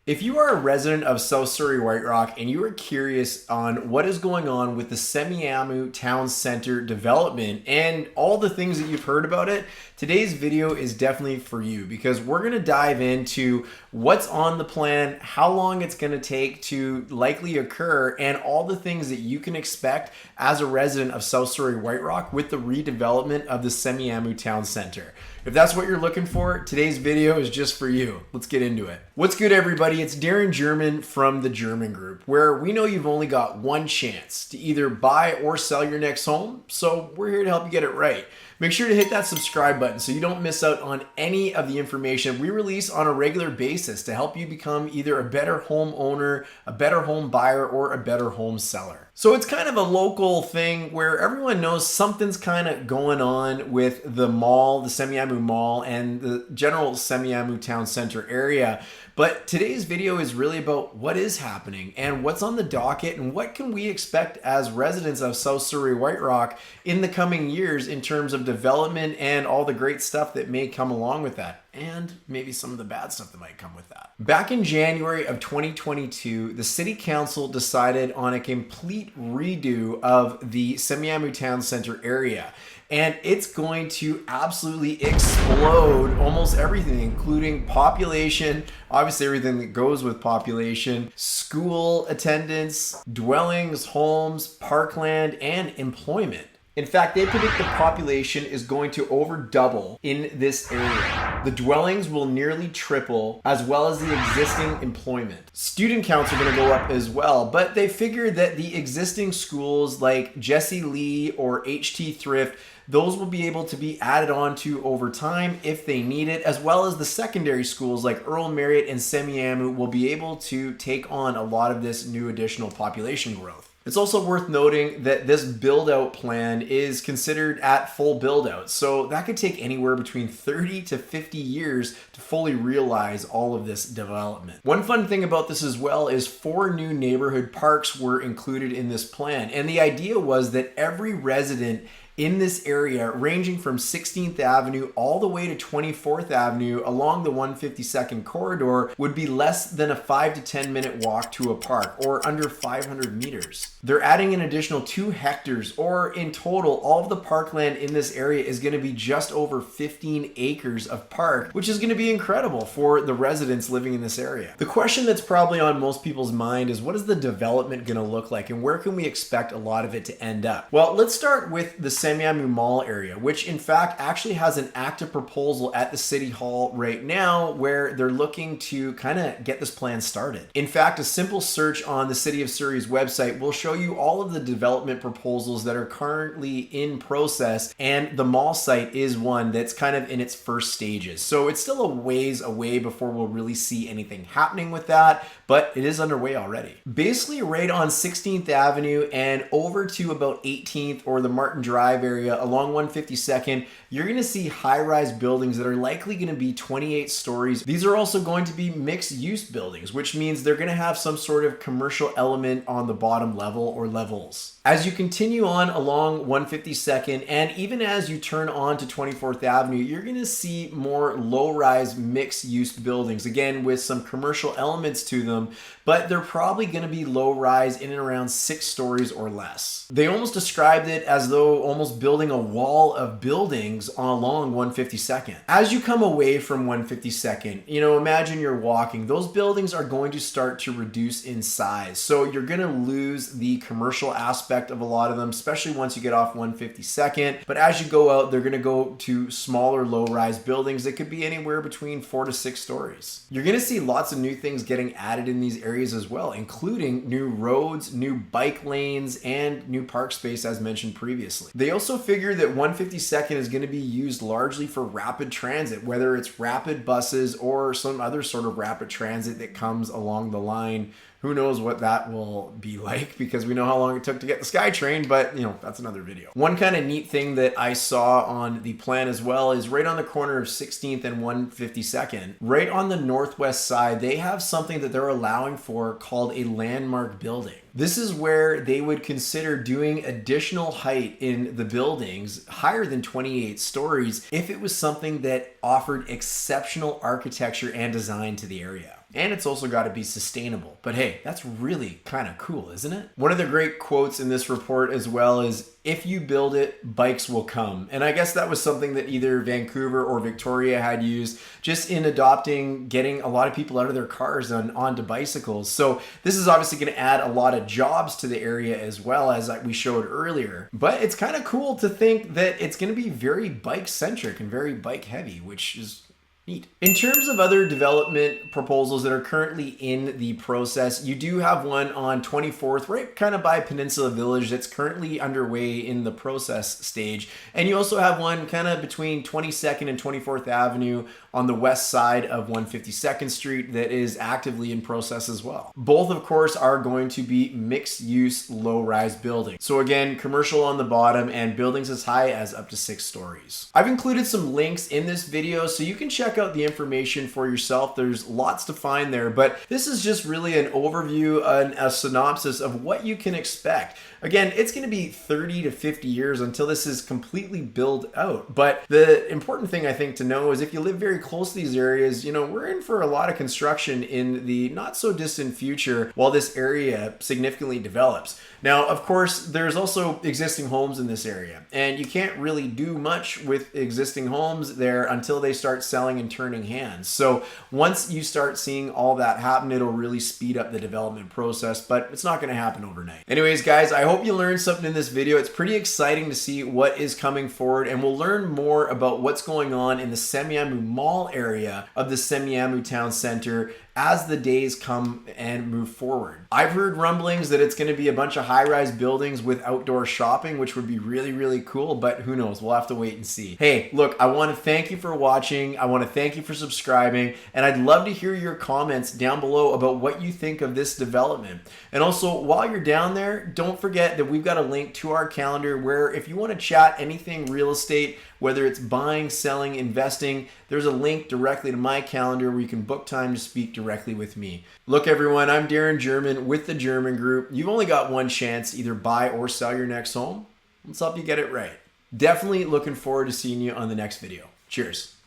If you are a resident of South Surrey, White Rock, and you are curious on what is going on with the Semiahmoo Town Center development and all the things that you've heard about it, today's video is definitely for you because we're going to dive into what's on the plan, how long it's going to take to likely occur, and all the things that you can expect as a resident of South Surrey, White Rock with the redevelopment of the Semiahmoo Town Center. If that's what you're looking for, today's video is just for you. Let's get into it. What's good, everybody? It's Darin Germyn from the Germyn Group, where we know you've only got one chance to either buy or sell your next home, so we're here to help you get it right. Make sure to hit that subscribe button so you don't miss out on any of the information we release on a regular basis to help you become either a better home owner, a better home buyer, or a better home seller. So it's kind of a local thing where everyone knows something's kind of going on with the mall, the Semiahmoo Mall, and the general Semiahmoo Town Center area. But today's video is really about what is happening and what's on the docket and what can we expect as residents of South Surrey, White Rock in the coming years in terms of development and all the great stuff that may come along with that, and maybe some of the bad stuff that might come with that. Back in January of 2022, the City Council decided on a complete redo of the Semiahmoo Town Center area. And it's going to absolutely explode almost everything, including population, obviously everything that goes with population, school attendance, dwellings, homes, parkland, and employment. In fact, they predict the population is going to over double in this area. The dwellings will nearly triple, as well as the existing employment. Student counts are going to go up as well, but they figured that the existing schools like Jesse Lee or HT Thrift, those will be able to be added on to over time if they need it, as well as the secondary schools like Earl Marriott and Semiahmoo will be able to take on a lot of this new additional population growth. It's also worth noting that this build-out plan is considered at full build-out, so that could take anywhere between 30 to 50 years to fully realize all of this development. One fun thing about this as well is 4 new neighborhood parks were included in this plan, and the idea was that every resident in this area, ranging from 16th Avenue all the way to 24th Avenue along the 152nd corridor, would be less than a 5 to 10 minute walk to a park, or under 500 meters. They're adding an additional 2 hectares, or in total, all of the parkland in this area is going to be just over 15 acres of park, which is going to be incredible for the residents living in this area. The question that's probably on most people's mind is, what is the development going to look like, and where can we expect a lot of it to end up? Well, let's start with the Semiahmoo Mall area, which in fact actually has an active proposal at the City Hall right now where they're looking to kind of get this plan started. In fact, a simple search on the City of Surrey's website will show you all of the development proposals that are currently in process, and the mall site is one that's kind of in its first stages. So it's still a ways away before we'll really see anything happening with that, but it is underway already. Basically right on 16th Avenue and over to about 18th or the Martin Drive area along 152nd, you're going to see high-rise buildings that are likely going to be 28 stories. These are also going to be mixed-use buildings, which means they're going to have some sort of commercial element on the bottom level or levels. As you continue on along 152nd, and even as you turn on to 24th Avenue, you're going to see more low-rise mixed-use buildings, again with some commercial elements to them, but they're probably going to be low-rise in and around 6 stories or less. They almost described it as though almost building a wall of buildings along 152nd. As you come away from 152nd, imagine you're walking. Those buildings are going to start to reduce in size, so you're going to lose the commercial aspect of a lot of them, especially once you get off 152nd. But as you go out, they're going to go to smaller low-rise buildings that could be anywhere between 4 to 6 stories. You're going to see lots of new things getting added in these areas as well, including new roads, new bike lanes, and new park space as mentioned previously. They also figure that 152nd is going to be used largely for rapid transit, whether it's rapid buses or some other sort of rapid transit that comes along the line. Who knows what that will be like, because we know how long it took to get the SkyTrain, but that's another video. One kind of neat thing that I saw on the plan as well is right on the corner of 16th and 152nd, right on the northwest side, they have something that they're allowing for called a landmark building. This is where they would consider doing additional height in the buildings higher than 28 stories if it was something that offered exceptional architecture and design to the area. And it's also got to be sustainable. But hey, that's really kind of cool, isn't it? One of the great quotes in this report as well is, if you build it, bikes will come. And I guess that was something that either Vancouver or Victoria had used just in adopting getting a lot of people out of their cars and onto bicycles. So this is obviously going to add a lot of jobs to the area as well, as we showed earlier. But it's kind of cool to think that it's going to be very bike centric and very bike heavy, which is neat. In terms of other development proposals that are currently in the process, you do have one on 24th, right kind of by Peninsula Village, that's currently underway in the process stage. And you also have one kind of between 22nd and 24th Avenue on the west side of 152nd Street that is actively in process as well. Both, of course, are going to be mixed-use, low-rise buildings. So again, commercial on the bottom and buildings as high as up to 6 stories. I've included some links in this video so you can check out the information for yourself. There's lots to find there, but this is just really an overview and a synopsis of what you can expect. Again, it's going to be 30 to 50 years until this is completely built out. But the important thing I think to know is if you live very close to these areas, you know, we're in for a lot of construction in the not so distant future while this area significantly develops. Now, of course, there's also existing homes in this area, and you can't really do much with existing homes there until they start selling and turning hands. So once you start seeing all that happen, it'll really speed up the development process, but it's not going to happen overnight. Anyways, guys, I hope you learned something in this video. It's pretty exciting to see what is coming forward, and we'll learn more about what's going on in the Semiahmoo Mall area of the Semiahmoo Town Center as the days come and move forward. I've heard rumblings that it's going to be a bunch of high-rise buildings with outdoor shopping, which would be really, really cool, but who knows? We'll have to wait and see. Hey, look, I want to thank you for watching. I want to thank you for subscribing, and I'd love to hear your comments down below about what you think of this development. And also, while you're down there, don't forget that we've got a link to our calendar where if you want to chat anything real estate, whether it's buying, selling, investing, there's a link directly to my calendar where you can book time to speak directly with me. Look, everyone, I'm Darin Germyn with the Germyn Group. You've only got one chance to either buy or sell your next home. Let's help you get it right. Definitely looking forward to seeing you on the next video. Cheers.